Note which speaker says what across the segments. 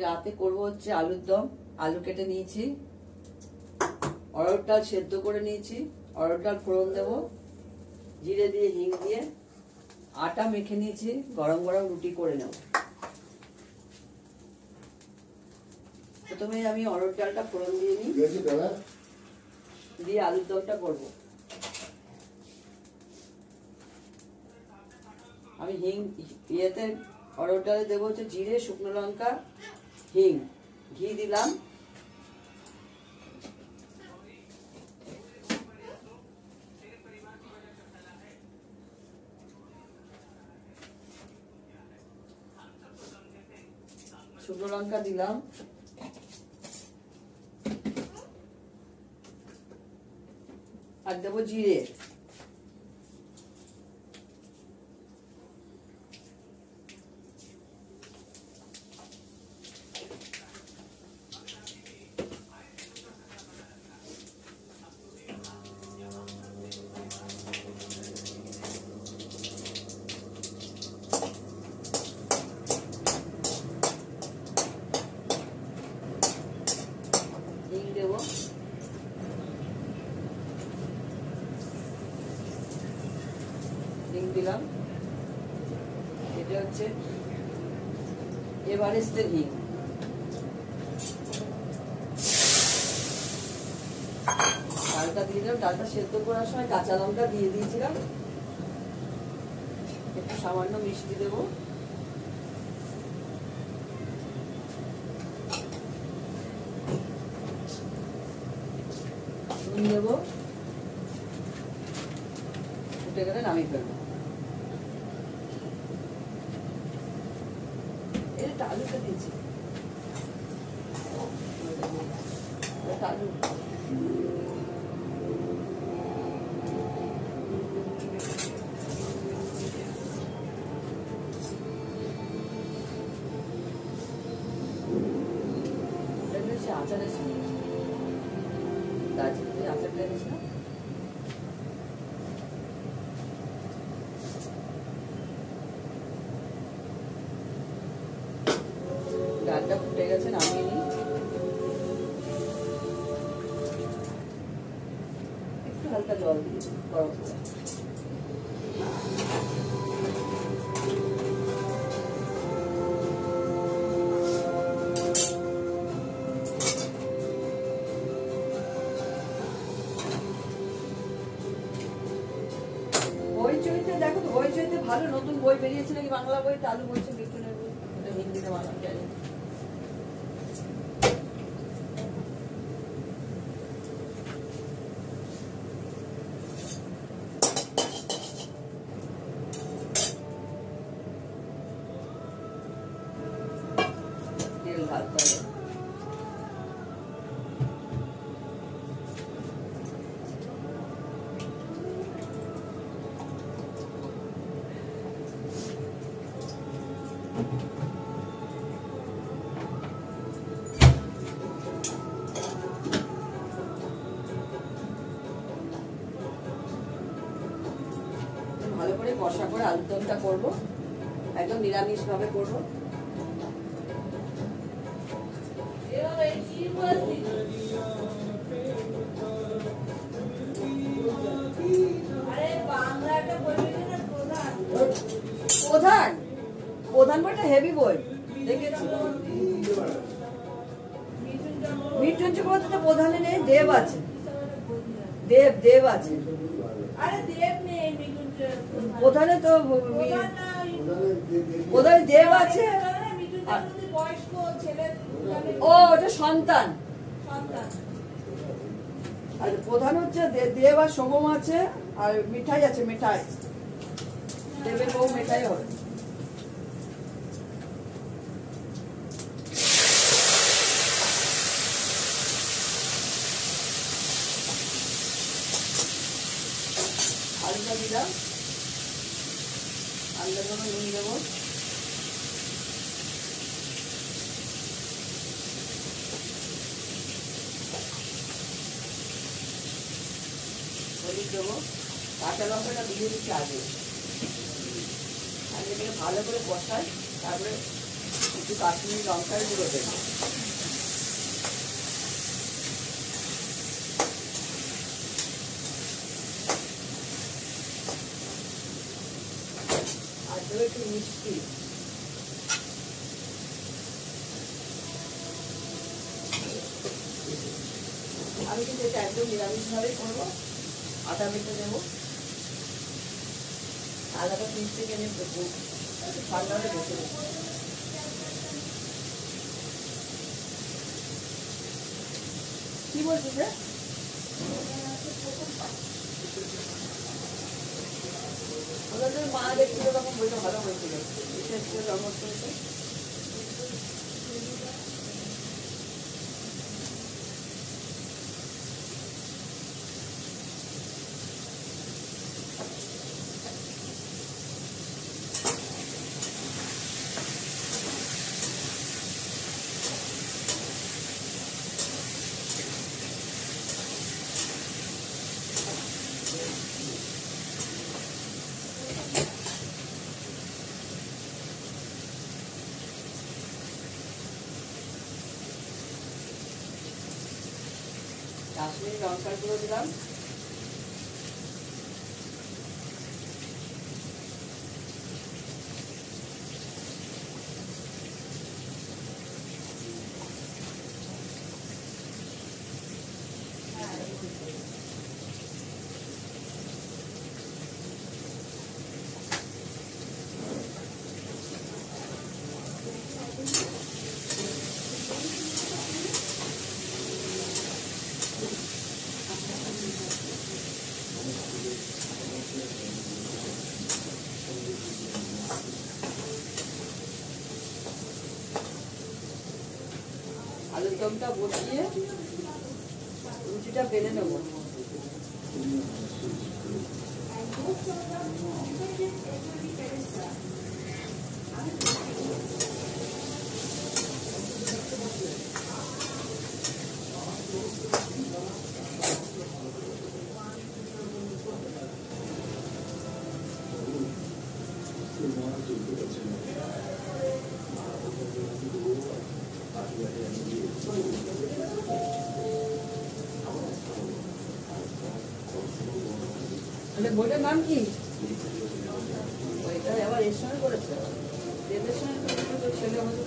Speaker 1: রাতে করবো হচ্ছে আলুর দম। আলু কেটে নিয়েছি, অরহর ডাল সেদ্ধ করে নিয়েছি, অরহর ডাল ফোড়ন দেবো, জিরে দিয়ে হিং দিয়ে আটা মেখে নিয়েছি, গরম গরম রুটি করে নেব। প্রথমে আমি অরহর ডালটা ফোড়ন দিয়ে নিই, দিয়ে আলুর দমটা করবো। আমি হিং ইয়েতে অরহর ডালে দেবো হচ্ছে জিরে, শুকনো লঙ্কা, হিং, ঘি দিলাম, শুকনো লঙ্কা দিলাম, আর দেবো জিরে, হিং দেবো, হিং দিলাম। এটা হচ্ছে এভারেস্টের হিং। ডালটা দিয়ে দিলাম, ডালটা সেদ্ধ করার সময় কাঁচা লঙ্কা দিয়ে দিয়েছিলাম, একটু সামান্য মিষ্টি দেবো, নুন দেবো, ফুটে গেলে নামিয়ে ফেলবো। এটা আলুটা দিয়েছি, আলু আচারের সঙ্গে দার্জিলিং আচার লেগেছে না, ডালটা ফুটে গেছে, নামিয়ে নিই। একটু হালকা জল দিই গরম করে। হইচইতে দেখো তো, হইচইতে ভালো নতুন বই বেরিয়েছে নাকি, বাংলা বই, চালু বলছে মিঠুনের বই, এটা হিন্দিতে বানানো জানি। তেল ঢালতে হবে। ভালো করে কষা করে আলুর দমটা করবো, একদম নিরামিষ ভাবে করবো। প্রধান প্রধান বইটা হেভি বই, দেখেছি। মিঠুন চক্রবর্তী প্রধানে নেই, দেব আছে, দেব আছে। প্রধানে তো প্রধানে দেব আছে। ও ওটা সন্তান, আর প্রধান হচ্ছে দেব আর সোগম আছে, আর মিঠাই আছে, মিঠাই দেবের বউ মিঠাই হবে। আলুটা দিলাম, আলুর জন্য নুন দেবো, হলুদ দেবো, কাঁচা লঙ্কাটা দিয়ে দিচ্ছি আগে, আগে থেকে ভালো করে কষাই, তারপরে একটু কাশ্মীরি লঙ্কার গুঁড়ো দেবো। আর দেবো একটু মিষ্টি। আমি কিন্তু এটা একদম নিরামিষভাবেই করবো। আটা মেখে দেবো, আলাদা ফ্রিজ থেকে এনে দেবো, ঠান্ডা হলে বসে দেবো। কি বলছিস রে? আমাদের মা দেখছিল তখন বইটা ভালো হয়েছিল, বিশেষ করে জন্মাষ্টমীতে। কাশ্মীরি লঙ্কার গুঁড়ো দিলাম, আলুর দমটা বসিয়ে রুটিটা বেলে নেবো। বইটার নাম কি? বইটা আবার এর সঙ্গে করেছে, এদের সঙ্গে ছেলে আমাদের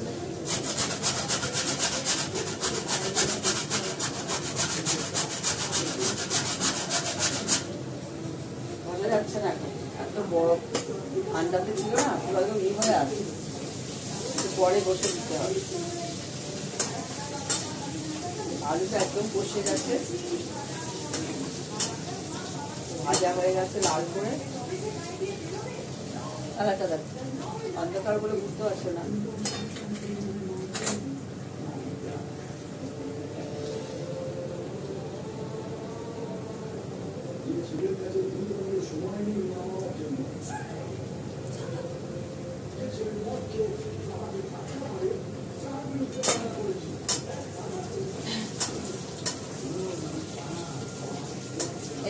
Speaker 1: বোঝা যাচ্ছে না। এখন এত বড় আন্ডাতে ছিল না, পুরো একদম ই হয়ে আছে, পরে বসে দিতে হবে। আলুটা একদম কষে গেছে, ভাজা হয়ে গেছে লাল করে। আলাদা দেখ অন্ধকার বলে বুঝতে পারছো না।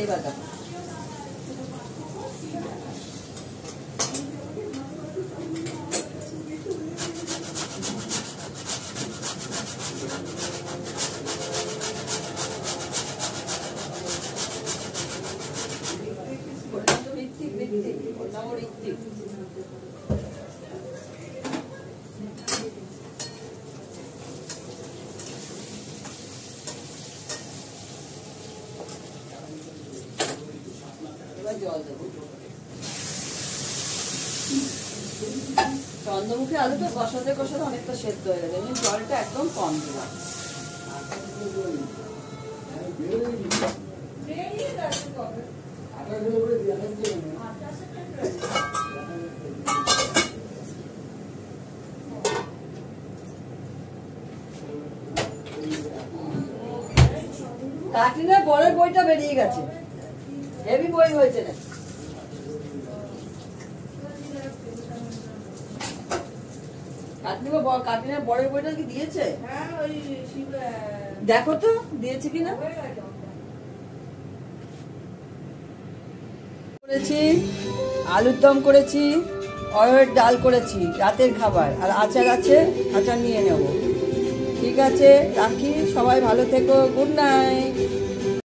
Speaker 1: এইবার দেখো জল দেবো। চন্দ্রমুখী আলুটা কষাতে কষাতে অনেকটা সেদ্ধ হয়ে গেছে, এমনি জলটা একদম কম দিলাম। কাটিনার বড়ের বইটা বেরিয়ে গেছে, হেভি বই হয়েছে না। কাটিনার বড়ের বইটা কি দিয়েছে? দেখো তো দিয়েছে কিনা। করেছি আলুর দম করেছি, অরহরের ডাল করেছি রাতের খাবার, আর আচার আছে, আচার নিয়ে নেব। ঠিক আছে, রাখি, সবাই ভালো থেকো, গুড নাইট।